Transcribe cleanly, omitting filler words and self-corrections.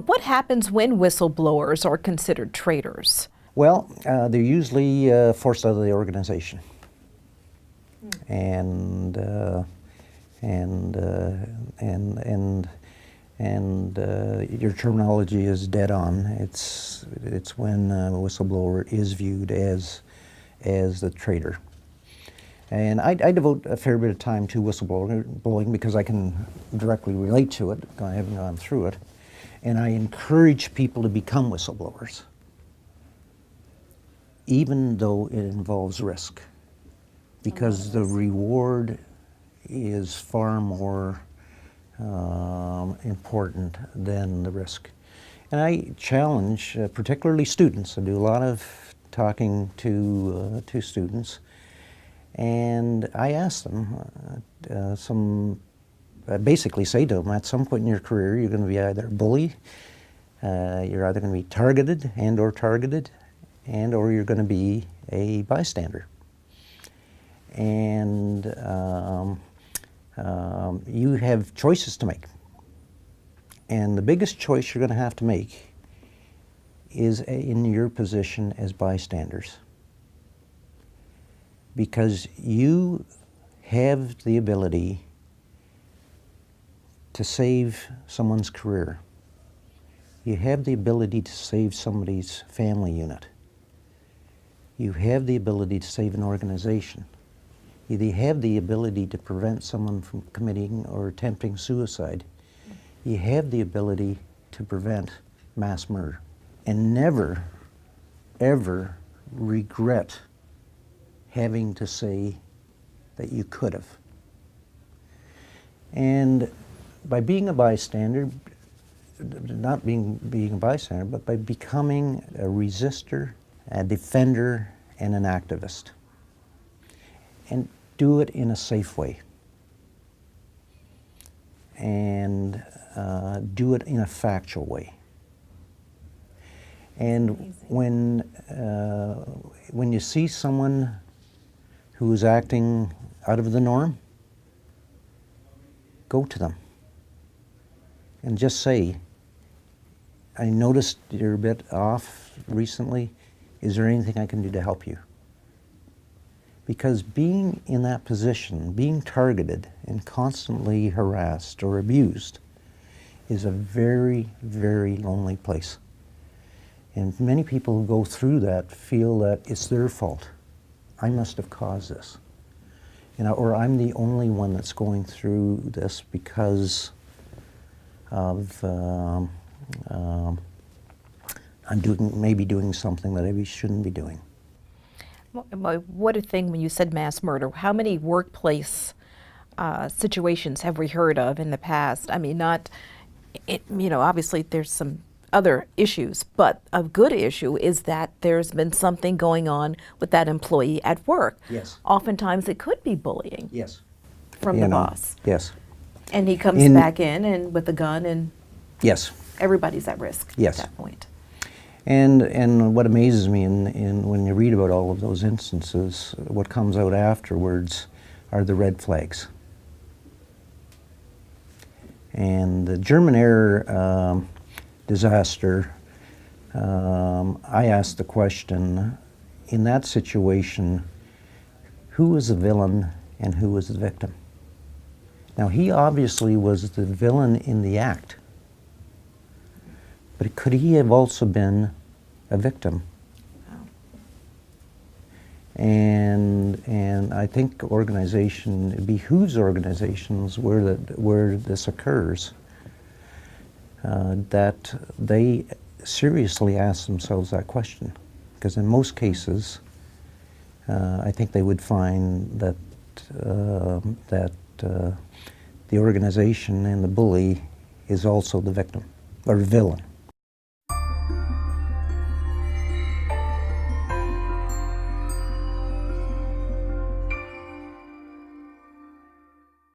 What happens when whistleblowers are considered traitors? Well, they're usually forced out of the organization. And your terminology is dead on. It's when a whistleblower is viewed as the traitor. And I devote a fair bit of time to whistleblowing because I can directly relate to it, having gone through it. And I encourage people to become whistleblowers, even though it involves risk, because the reward is far more important than the risk. And I challenge particularly students. I do a lot of talking to students, and I ask them I basically say to them, at some point in your career you're going to be either a bully, you're either going to be targeted and or you're going to be a bystander. And you have choices to make. And the biggest choice you're going to have to make is in your position as bystanders. Because you have the ability to save someone's career. You have the ability to save somebody's family unit. You have the ability to save an organization. You have the ability to prevent someone from committing or attempting suicide. You have the ability to prevent mass murder. And never, ever regret having to say that you could have. And by being a bystander, not being a bystander, but by becoming a resistor, a defender, and an activist. And do it in a safe way. And do it in a factual way. And when you see someone who is acting out of the norm, go to them and just say, I noticed you're a bit off recently. Is there anything I can do to help you? Because being in that position, being targeted and constantly harassed or abused is a very, very lonely place. And many people who go through that feel that it's their fault. I must have caused this. Or I'm the only one that's going through this because of I'm maybe doing something that I shouldn't be doing. What a thing when you said mass murder. How many workplace situations have we heard of in the past? I mean, obviously there's some other issues, but a good issue is that there's been something going on with that employee at work. Yes. Oftentimes it could be bullying. Yes. From the boss. Yes. And he comes back in and with a gun and yes. Everybody's at risk yes. at that point. And what amazes me in when you read about all of those instances, what comes out afterwards are the red flags. And the German Air disaster, I asked the question, in that situation, who was the villain and who was the victim? Now, he obviously was the villain in the act, but could he have also been a victim? And I think it behooves organizations where this occurs that they seriously ask themselves that question, because in most cases, I think they would find that the organization and the bully is also the victim or villain.